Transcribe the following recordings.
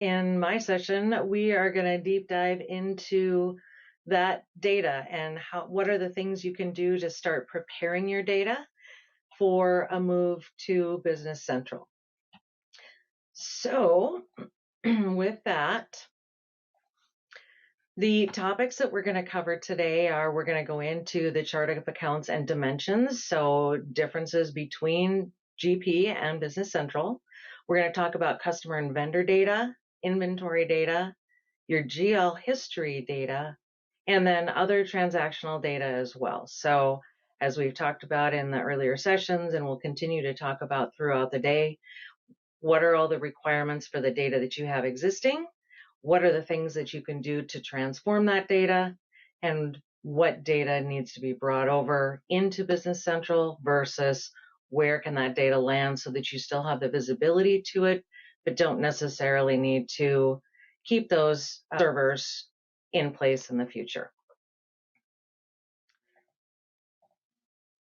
In my session, we are going to deep dive into that data and what are the things you can do to start preparing your data for a move to Business Central. So with that, the topics that we're going to cover today are we're going to go into the chart of accounts and dimensions, so differences between GP and Business Central. We're going to talk about customer and vendor data, inventory data, your GL history data, and then other transactional data as well. So as we've talked about in the earlier sessions, and we'll continue to talk about throughout the day, what are all the requirements for the data that you have existing? What are the things that you can do to transform that data? And what data needs to be brought over into Business Central versus where can that data land so that you still have the visibility to it, but don't necessarily need to keep those servers in place in the future.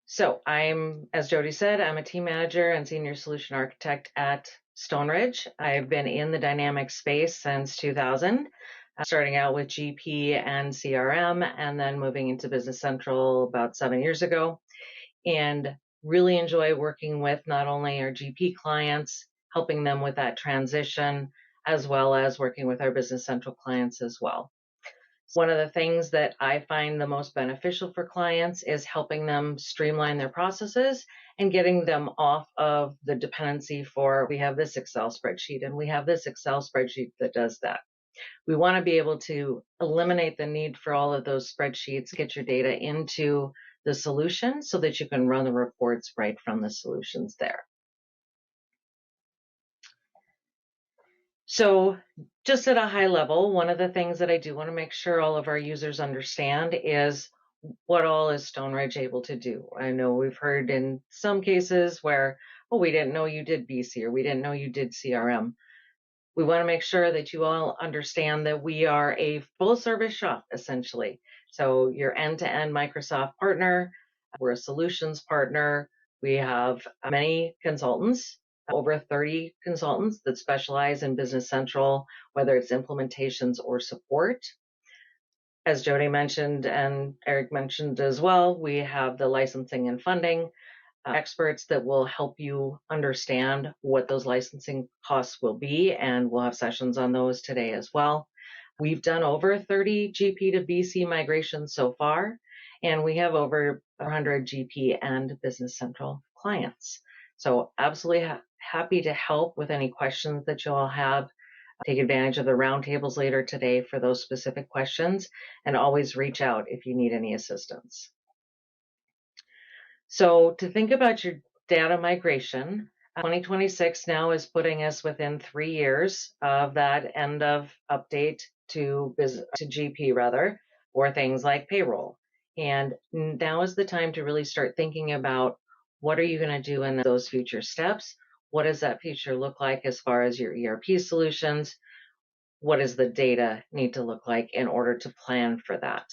So as Jody said, I'm a team manager and senior solution architect at Stoneridge. I've been in the dynamic space since 2000, starting out with GP and CRM, and then moving into Business Central about 7 years ago. And really enjoy working with not only our GP clients, helping them with that transition, as well as working with our Business Central clients as well. One of the things that I find the most beneficial for clients is helping them streamline their processes and getting them off of the dependency for, we have this Excel spreadsheet and we have this Excel spreadsheet that does that. We want to be able to eliminate the need for all of those spreadsheets, get your data into the solution so that you can run the reports right from the solutions there. So just at a high level, one of the things that I do want to make sure all of our users understand is what all is Stoneridge able to do. I know we've heard in some cases where, oh, we didn't know you did BC or we didn't know you did CRM. We want to make sure that you all understand that we are a full service shop, essentially. So you're end-to-end Microsoft partner. We're a solutions partner. We have many consultants, over 30 consultants that specialize in Business Central, whether it's implementations or support. As Jody mentioned and Eric mentioned as well, we have the licensing and funding experts that will help you understand what those licensing costs will be, and we'll have sessions on those today as well. We've done over 30 GP to BC migrations so far, and we have over 100 GP and Business Central clients. So absolutely happy to help with any questions that you all have. Take advantage of the roundtables later today for those specific questions, and always reach out if you need any assistance. So to think about your data migration, 2026 now is putting us within 3 years of that end of update to GP rather, or things like payroll. And now is the time to really start thinking about what are you going to do in those future steps? What does that future look like as far as your ERP solutions? What does the data need to look like in order to plan for that?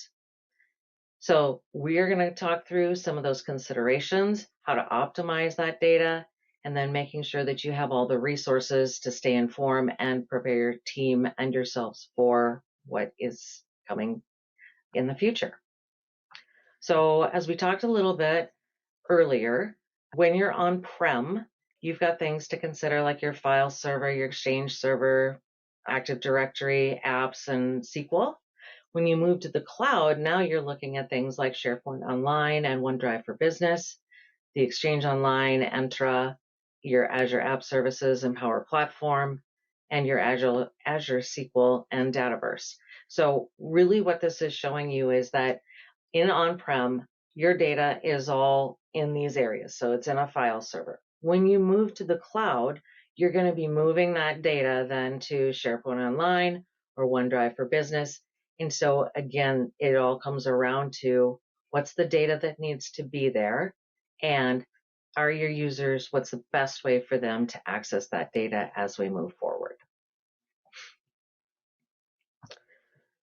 So we are going to talk through some of those considerations, how to optimize that data, and then making sure that you have all the resources to stay informed and prepare your team and yourselves for what is coming in the future. So as we talked a little bit earlier, when you're on-prem, you've got things to consider like your file server, your Exchange server, Active Directory, apps, and SQL. When you move to the cloud, now you're looking at things like SharePoint Online and OneDrive for Business, the Exchange Online, Entra, your Azure App Services and Power Platform, and your Azure SQL and Dataverse. So really what this is showing you is that in on-prem, your data is all in these areas. So it's in a file server. When you move to the cloud, you're going to be moving that data then to SharePoint Online or OneDrive for Business. And so again, it all comes around to what's the data that needs to be there, and are your users, what's the best way for them to access that data as we move forward.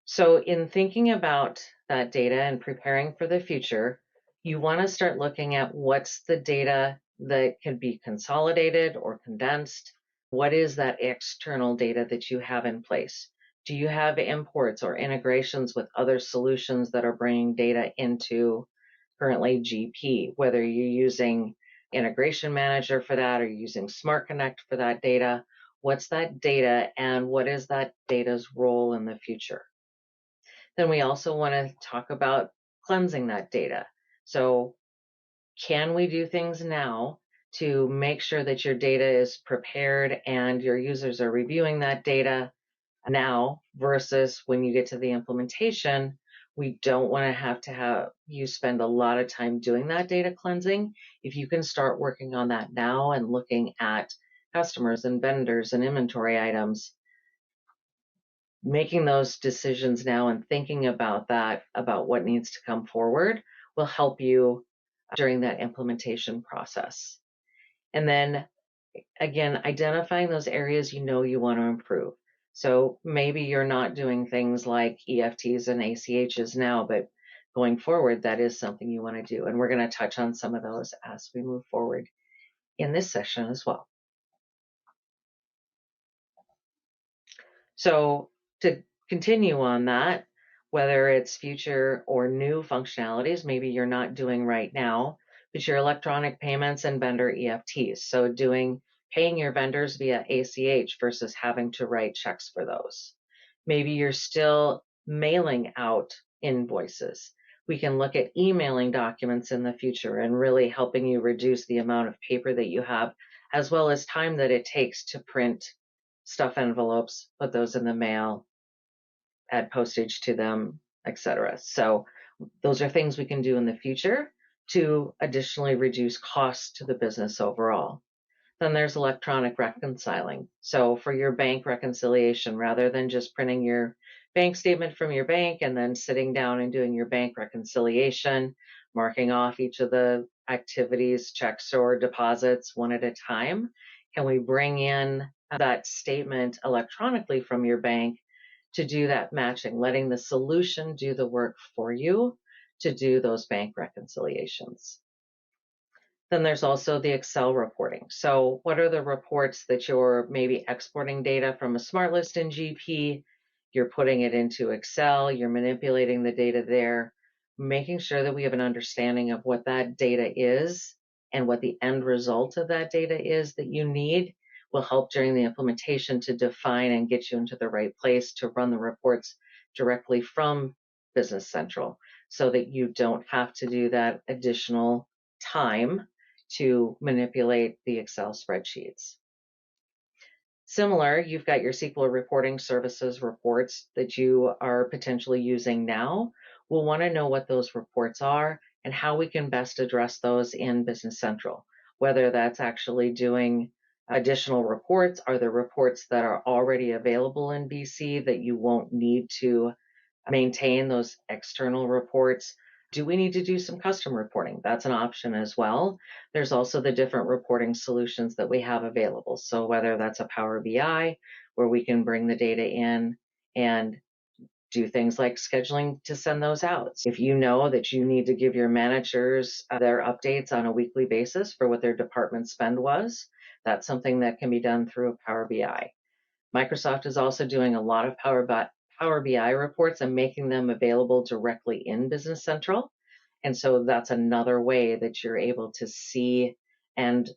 So in thinking about that data and preparing for the future, you want to start looking at what's the data that can be consolidated or condensed, what is that external data that you have in place? Do you have imports or integrations with other solutions that are bringing data into currently GP, whether you're using Integration Manager for that or using Smart Connect for that data? What's that data and what is that data's role in the future? Then we also want to talk about cleansing that data. So can we do things now to make sure that your data is prepared and your users are reviewing that data now versus when you get to the implementation? We don't want to have you spend a lot of time doing that data cleansing. If you can start working on that now and looking at customers and vendors and inventory items, making those decisions now and thinking about that, about what needs to come forward, will help you during that implementation process. And then again, identifying those areas you know you want to improve. So maybe you're not doing things like EFTs and ACHs now, but going forward, that is something you want to do. And we're going to touch on some of those as we move forward in this session as well. So to continue on that, whether it's future or new functionalities, maybe you're not doing right now, but your electronic payments and vendor EFTs. So paying your vendors via ACH versus having to write checks for those. Maybe you're still mailing out invoices. We can look at emailing documents in the future and really helping you reduce the amount of paper that you have, as well as time that it takes to print stuff envelopes, put those in the mail, add postage to them, etc. So those are things we can do in the future to additionally reduce costs to the business overall. Then there's electronic reconciling. So for your bank reconciliation, rather than just printing your bank statement from your bank and then sitting down and doing your bank reconciliation, marking off each of the activities, checks or deposits one at a time, can we bring in that statement electronically from your bank to do that matching, letting the solution do the work for you to do those bank reconciliations? Then there's also the Excel reporting. So what are the reports that you're maybe exporting data from a smart list in GP, you're putting it into Excel, you're manipulating the data there, making sure that we have an understanding of what that data is and what the end result of that data is that you need will help during the implementation to define and get you into the right place to run the reports directly from Business Central so that you don't have to do that additional time to manipulate the Excel spreadsheets. Similar, you've got your SQL reporting services reports that you are potentially using now. We'll want to know what those reports are and how we can best address those in Business Central, whether that's actually doing additional reports. Are there reports that are already available in BC that you won't need to maintain those external reports? Do we need to do some custom reporting? That's an option as well. There's also the different reporting solutions that we have available. So whether that's a Power BI, where we can bring the data in and do things like scheduling to send those out. If you know that you need to give your managers their updates on a weekly basis for what their department spend was, that's something that can be done through a Power BI. Microsoft is also doing a lot of Power BI reports and making them available directly in Business Central. And so that's another way that you're able to see and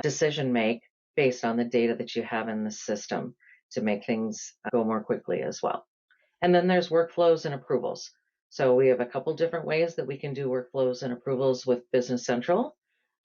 decision make based on the data that you have in the system to make things go more quickly as well. And then there's workflows and approvals. So we have a couple different ways that we can do workflows and approvals with Business Central.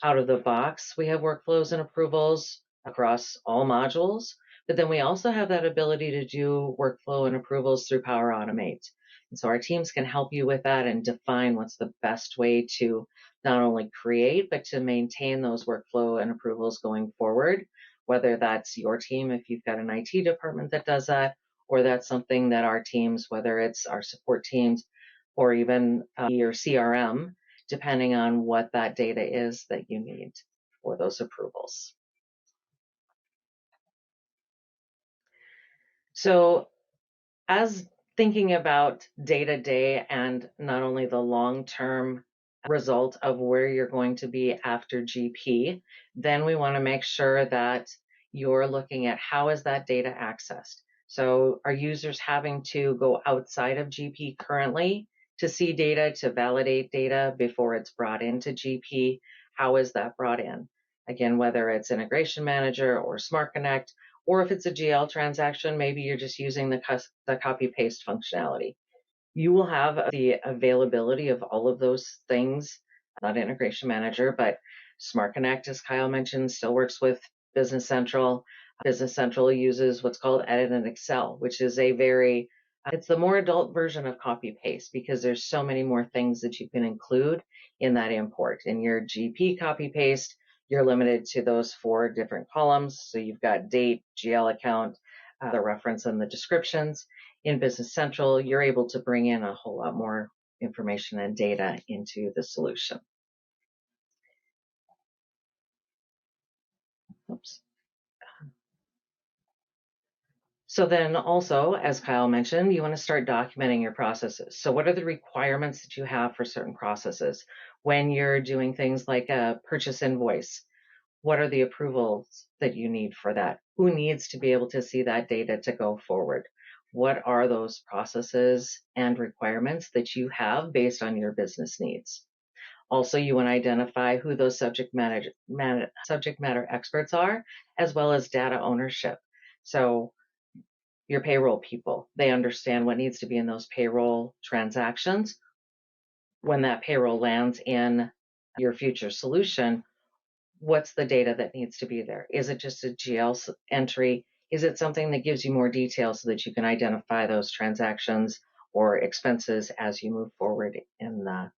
Out of the box, we have workflows and approvals across all modules. But then we also have that ability to do workflow and approvals through Power Automate. And so our teams can help you with that and define what's the best way to not only create, but to maintain those workflow and approvals going forward, whether that's your team, if you've got an IT department that does that, or that's something that our teams, whether it's our support teams or even your CRM, depending on what that data is that you need for those approvals. So as thinking about day-to-day and not only the long-term result of where you're going to be after GP, then we want to make sure that you're looking at how is that data accessed. So are users having to go outside of GP currently to see data, to validate data before it's brought into GP? How is that brought in? Again, whether it's Integration Manager or Smart Connect, or if it's a GL transaction, maybe you're just using the copy paste functionality. You will have the availability of all of those things, not Integration Manager, but Smart Connect, as Kyle mentioned, still works with Business Central. Business Central uses what's called Edit in Excel, which is it's the more adult version of copy paste because there's so many more things that you can include in that import. In your GP copy paste, you're limited to those 4 different columns. So you've got date, GL account, the reference, and the descriptions. In Business Central, you're able to bring in a whole lot more information and data into the solution. Oops. So then also, as Kyle mentioned, you want to start documenting your processes. So what are the requirements that you have for certain processes? When you're doing things like a purchase invoice, what are the approvals that you need for that? Who needs to be able to see that data to go forward? What are those processes and requirements that you have based on your business needs? Also, you want to identify who those subject matter experts are, as well as data ownership. So your payroll people, they understand what needs to be in those payroll transactions. When that payroll lands in your future solution, what's the data that needs to be there? Is it just a GL entry? Is it something that gives you more detail so that you can identify those transactions or expenses as you move forward in the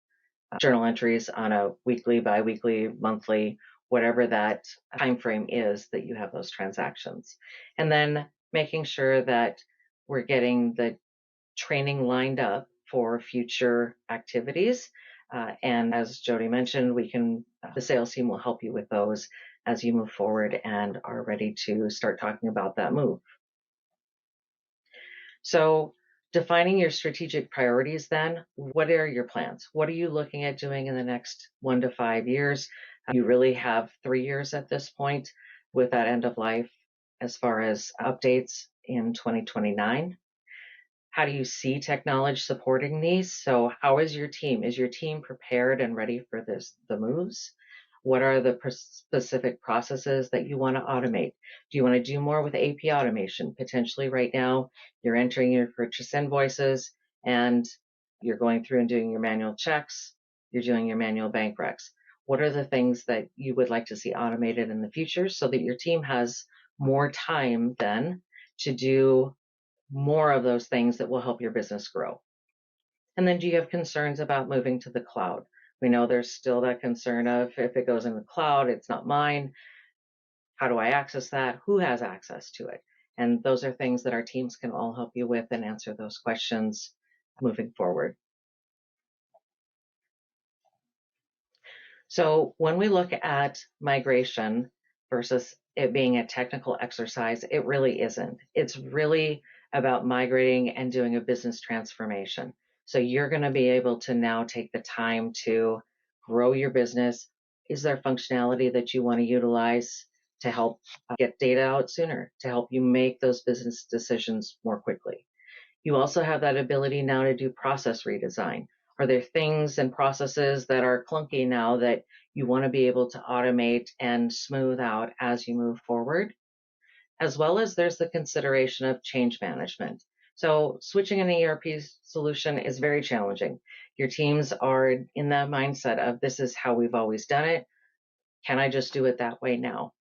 journal entries on a weekly, bi-weekly, monthly, whatever that time frame is that you have those transactions? And then making sure that we're getting the training lined up for future activities. And as Jody mentioned, the sales team will help you with those as you move forward and are ready to start talking about that move. So defining your strategic priorities then, what are your plans? What are you looking at doing in the next 1 to 5 years? You really have 3 years at this point with that end of life as far as updates in 2029. How do you see technology supporting these? So how is your team? Is your team prepared and ready for the moves? What are the specific processes that you want to automate? Do you want to do more with AP automation? Potentially right now, you're entering your purchase invoices and you're going through and doing your manual checks. You're doing your manual bank recs. What are the things that you would like to see automated in the future so that your team has more time then to do more of those things that will help your business grow? And then do you have concerns about moving to the cloud? We know there's still that concern of if it goes in the cloud, it's not mine. How do I access that? Who has access to it? And those are things that our teams can all help you with and answer those questions moving forward. So when we look at migration versus it being a technical exercise, it really isn't. It's really about migrating and doing a business transformation. So you're going to be able to now take the time to grow your business. Is there functionality that you want to utilize to help get data out sooner, to help you make those business decisions more quickly? You also have that ability now to do process redesign. Are there things and processes that are clunky now that you want to be able to automate and smooth out as you move forward? As well as there's the consideration of change management. So switching an ERP solution is very challenging. Your teams are in that mindset of this is how we've always done it. Can I just do it that way now?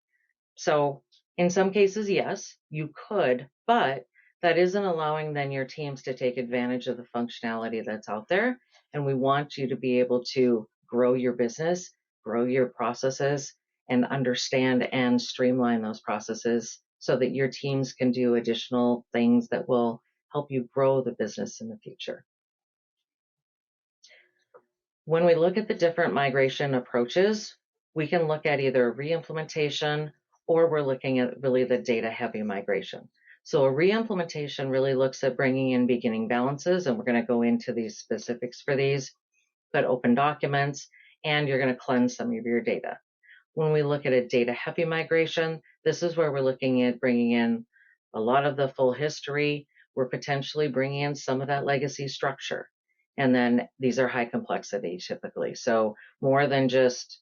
So in some cases, yes, you could, but that isn't allowing then your teams to take advantage of the functionality that's out there. And we want you to be able to grow your business, grow your processes, and understand and streamline those processes so that your teams can do additional things that will help you grow the business in the future. When we look at the different migration approaches, we can look at either re-implementation or we're looking at really the data heavy migration. So a re-implementation really looks at bringing in beginning balances, and we're going to go into these specifics for these, but open documents, and you're going to cleanse some of your data. When we look at a data heavy migration, this is where we're looking at bringing in a lot of the full history. We're potentially bringing in some of that legacy structure. And then these are high complexity typically. So more than just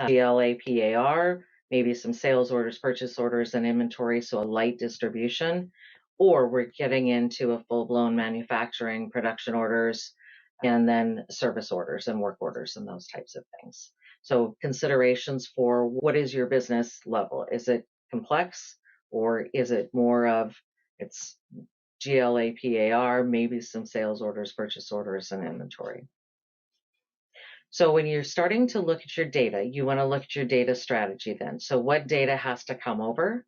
GLAPAR, maybe some sales orders, purchase orders, and inventory, so a light distribution, or we're getting into a full-blown manufacturing production orders, and then service orders and work orders and those types of things. So considerations for what is your business level? Is it complex, or is it more of it's GLAPAR, maybe some sales orders, purchase orders, and inventory? So when you're starting to look at your data, you want to look at your data strategy then. So what data has to come over?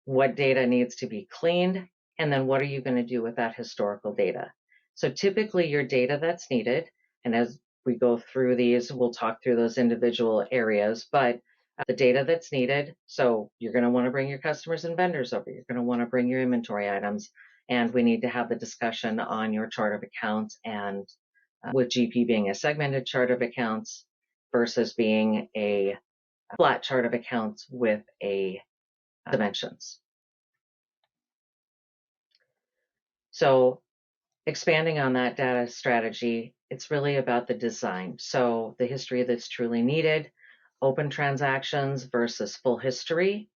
What data needs to be cleaned? And then what are you going to do with that historical data? So typically your data that's needed, and as we go through these, we'll talk through those individual areas, but the data that's needed, so you're going to want to bring your customers and vendors over. You're going to want to bring your inventory items, and we need to have the discussion on your chart of accounts and with GP being a segmented chart of accounts versus being a flat chart of accounts with a dimensions. So expanding on that data strategy, it's really about the design. So the history that's truly needed, open transactions versus full history,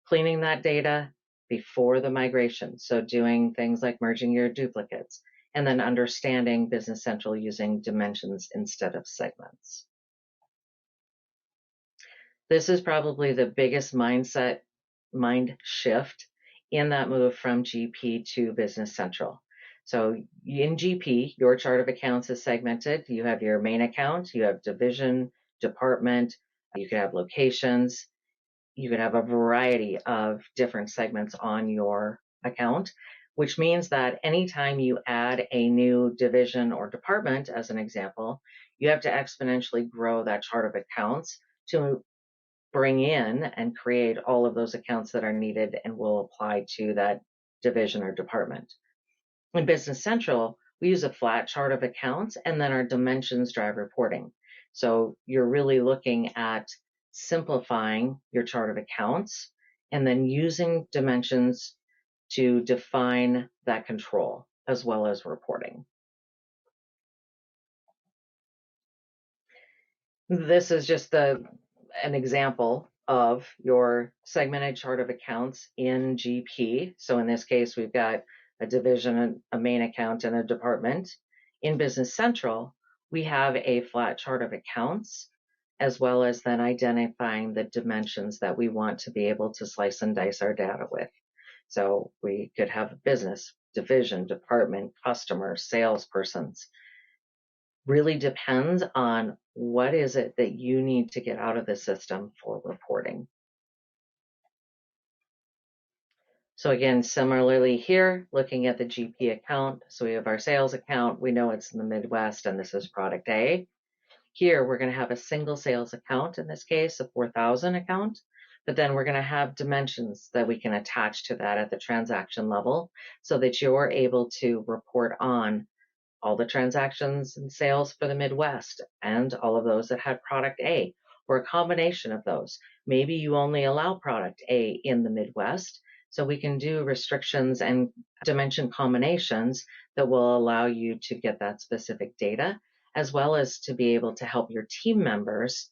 cleaning that data before the migration. So doing things like merging your duplicates, and then understanding Business Central using dimensions instead of segments. This is probably the biggest mind shift in that move from GP to Business Central. So in GP, your chart of accounts is segmented. You have your main account, you have division, department, you could have locations, you could have a variety of different segments on your account, which means that anytime you add a new division or department, as an example, you have to exponentially grow that chart of accounts to bring in and create all of those accounts that are needed and will apply to that division or department. In Business Central, we use a flat chart of accounts and then our dimensions drive reporting. So you're really looking at simplifying your chart of accounts and then using dimensions to define that control as well as reporting. This is just an example of your segmented chart of accounts in GP. So in this case, we've got a division, a main account, and a department. In Business Central, we have a flat chart of accounts, as well as then identifying the dimensions that we want to be able to slice and dice our data with. So we could have business, division, department, customer, salespersons. Really depends on what is it that you need to get out of the system for reporting. So again, similarly here, looking at the GP account, so we have our sales account, we know it's in the Midwest and this is product A. Here we're going to have a single sales account, in this case a 4,000 account, but then we're going to have dimensions that we can attach to that at the transaction level so that you're able to report on all the transactions and sales for the Midwest and all of those that had product A, or a combination of those. Maybe you only allow product A in the Midwest, so we can do restrictions and dimension combinations that will allow you to get that specific data, as well as to be able to help your team members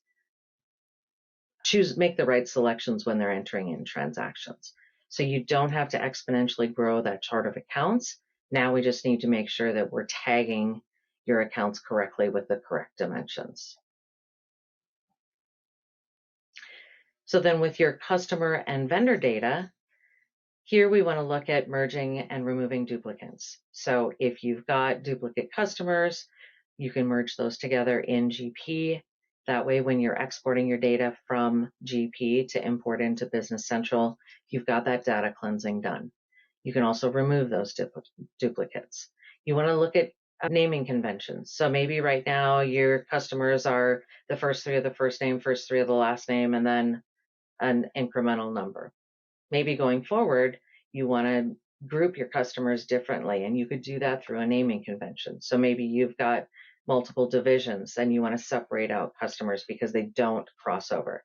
make the right selections when they're entering in transactions. So you don't have to exponentially grow that chart of accounts. Now we just need to make sure that we're tagging your accounts correctly with the correct dimensions. So then with your customer and vendor data, here we want to look at merging and removing duplicates. So if you've got duplicate customers, you can merge those together in GP. That way, when you're exporting your data from GP to import into Business Central, you've got that data cleansing done. You can also remove those duplicates. You want to look at naming conventions. So maybe right now your customers are the first three of the first name, first three of the last name, and then an incremental number. Maybe going forward, you want to group your customers differently, and you could do that through a naming convention. So maybe you've got multiple divisions and you want to separate out customers because they don't cross over.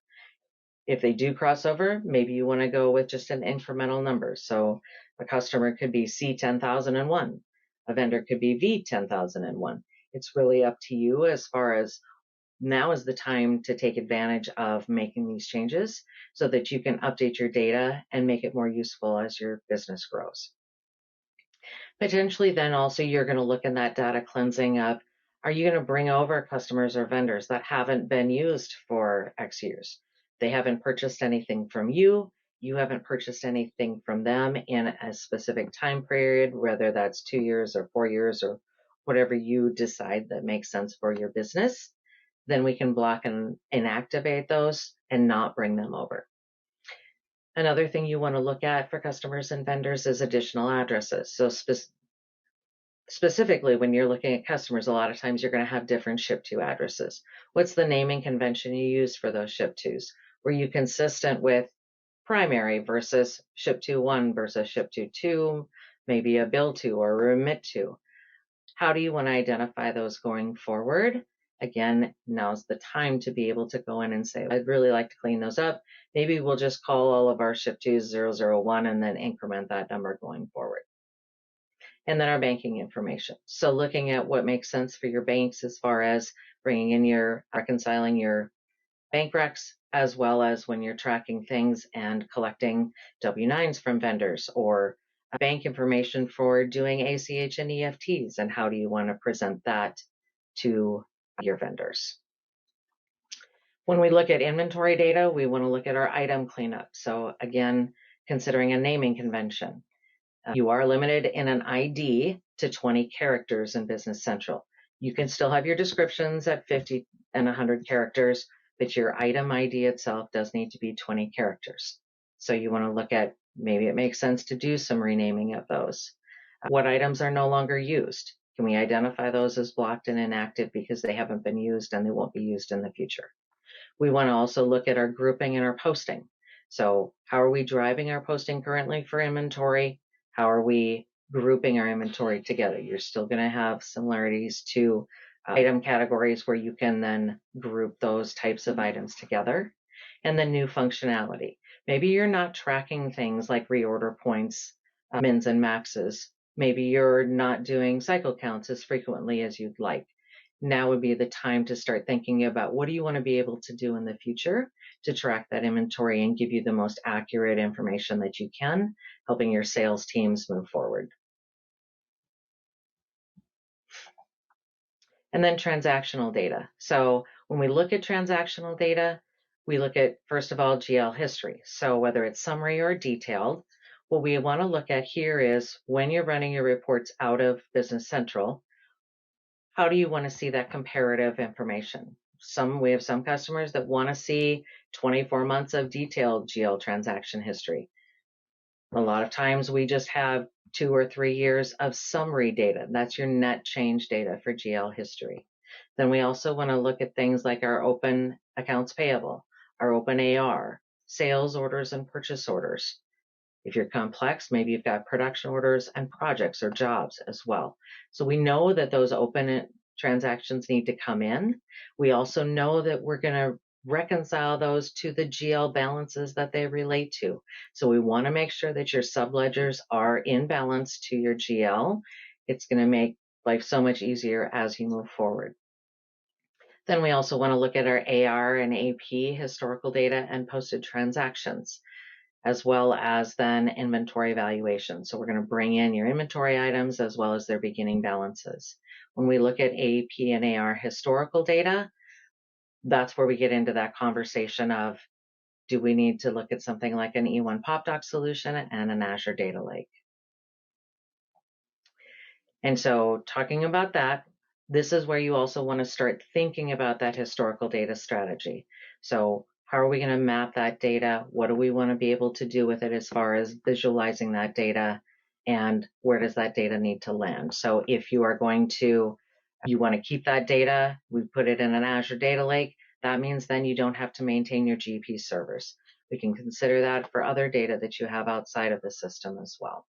If they do cross over, maybe you want to go with just an incremental number. So a customer could be C10,001, a vendor could be V10,001. It's really up to you as far as now is the time to take advantage of making these changes so that you can update your data and make it more useful as your business grows. Potentially then also you're going to look in that data cleansing of, are you going to bring over customers or vendors that haven't been used for X years? They haven't purchased anything from you. You haven't purchased anything from them in a specific time period, whether that's 2 years or 4 years or whatever you decide that makes sense for your business. Then we can block and inactivate those and not bring them over. Another thing you want to look at for customers and vendors is additional addresses. So specifically, when you're looking at customers, a lot of times you're going to have different ship-to addresses. What's the naming convention you use for those ship-tos? Were you consistent with primary versus ship-to-1 versus ship-to-2, maybe a bill-to or a remit-to? How do you want to identify those going forward? Again, now's the time to be able to go in and say, I'd really like to clean those up. Maybe we'll just call all of our ship-tos 001 and then increment that number going forward. And then our banking information. So looking at what makes sense for your banks as far as bringing in reconciling your bank recs, as well as when you're tracking things and collecting W-9s from vendors or bank information for doing ACH and EFTs, and how do you want to present that to your vendors. When we look at inventory data, we want to look at our item cleanup. So again, considering a naming convention. You are limited in an ID to 20 characters in Business Central. You can still have your descriptions at 50 and 100 characters, but your item ID itself does need to be 20 characters. So you want to look at, maybe it makes sense to do some renaming of those. What items are no longer used? Can we identify those as blocked and inactive because they haven't been used and they won't be used in the future? We want to also look at our grouping and our posting. So how are we driving our posting currently for inventory? How are we grouping our inventory together? You're still going to have similarities to item categories where you can then group those types of items together. And then new functionality. Maybe you're not tracking things like reorder points, mins and maxes. Maybe you're not doing cycle counts as frequently as you'd like. Now would be the time to start thinking about what do you want to be able to do in the future to track that inventory and give you the most accurate information that you can, helping your sales teams move forward. And then transactional data. So when we look at transactional data, we look at, first of all, GL history. So whether it's summary or detailed, what we want to look at here is when you're running your reports out of Business Central, how do you want to see that comparative information? We have some customers that want to see 24 months of detailed GL transaction history. A lot of times we just have 2 or 3 years of summary data. That's your net change data for GL history. Then we also want to look at things like our open accounts payable, our open AR, sales orders and purchase orders. If you're complex, maybe you've got production orders and projects or jobs as well. So we know that those open transactions need to come in. We also know that we're going to reconcile those to the GL balances that they relate to. So we want to make sure that your subledgers are in balance to your GL. It's going to make life so much easier as you move forward. Then we also want to look at our AR and AP historical data and posted transactions, as well as then inventory valuation. So we're going to bring in your inventory items as well as their beginning balances. When we look at AP and AR historical data, that's where we get into that conversation of, do we need to look at something like an E1 PopDoc solution and an Azure Data Lake? And so talking about that, this is where you also want to start thinking about that historical data strategy. So how are we going to map that data? What do we want to be able to do with it as far as visualizing that data? And where does that data need to land? So if you are you want to keep that data, we put it in an Azure Data Lake, that means then you don't have to maintain your GP servers. We can consider that for other data that you have outside of the system as well.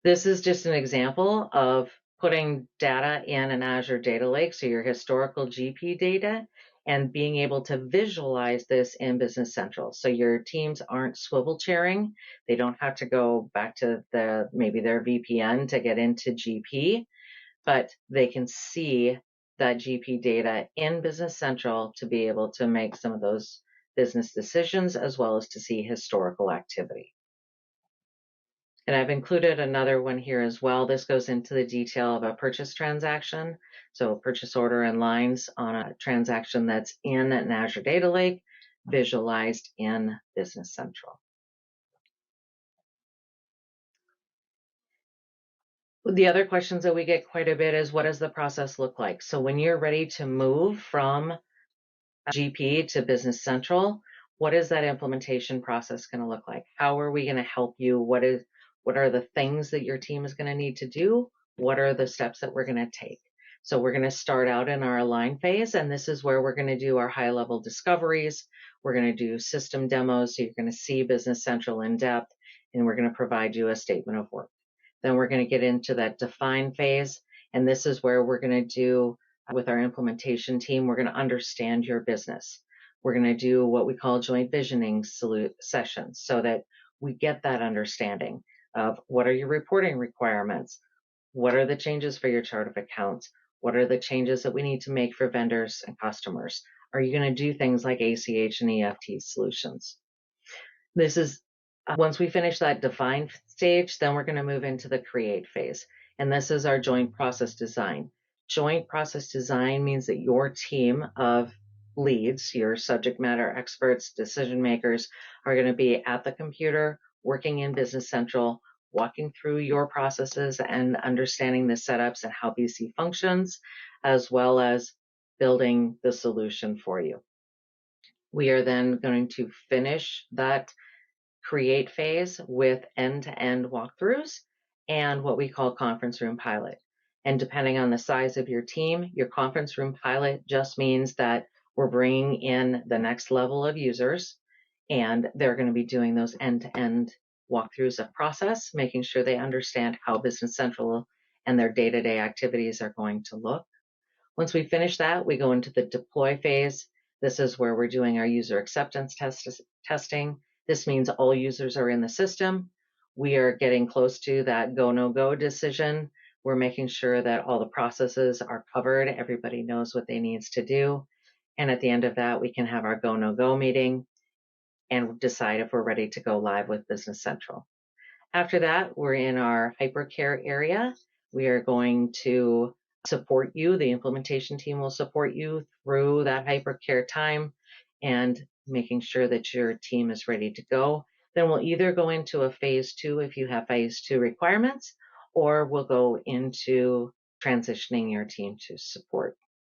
This is just an example of putting data in an Azure Data Lake, so your historical GP data, and being able to visualize this in Business Central. So your teams aren't swivel chairing. They don't have to go back to maybe their VPN to get into GP, but they can see that GP data in Business Central to be able to make some of those business decisions as well as to see historical activity. And I've included another one here as well. This goes into the detail of a purchase transaction. So purchase order and lines on a transaction that's in an Azure Data Lake, visualized in Business Central. The other questions that we get quite a bit is, what does the process look like? So when you're ready to move from GP to Business Central, what is that implementation process going to look like? How are we going to help you? What are the things that your team is going to need to do? What are the steps that we're going to take? So we're going to start out in our align phase, and this is where we're going to do our high-level discoveries. We're going to do system demos, so you're going to see Business Central in depth, and we're going to provide you a statement of work. Then we're going to get into that define phase, and this is where we're going to do, with our implementation team, we're going to understand your business. We're going to do what we call joint visioning sessions so that we get that understanding of what are your reporting requirements, what are the changes for your chart of accounts, what are the changes that we need to make for vendors and customers. Are you going to do things like ACH and EFT solutions? This is once we finish that define stage, then we're going to move into the create phase. And this is our joint process design. Joint process design means that your team of leads, your subject matter experts, decision makers, are going to be at the computer, working in Business Central, walking through your processes and understanding the setups and how BC functions, as well as building the solution for you. We are then going to finish that create phase with end-to-end walkthroughs and what we call conference room pilot. And depending on the size of your team, your conference room pilot just means that we're bringing in the next level of users, and they're going to be doing those end-to-end walkthroughs of process, making sure they understand how Business Central and their day-to-day activities are going to look. Once we finish that, we go into the deploy phase. This is where we're doing our user acceptance testing. This means all users are in the system. We are getting close to that go, no go decision. We're making sure that all the processes are covered. Everybody knows what they need to do. And at the end of that, we can have our go, no go meeting and decide if we're ready to go live with Business Central. After that, we're in our hypercare area. We are going to support you. The implementation team will support you through that hypercare time and making sure that your team is ready to go. Then we'll either go into a phase 2 if you have phase 2 requirements, or we'll go into transitioning your team to support.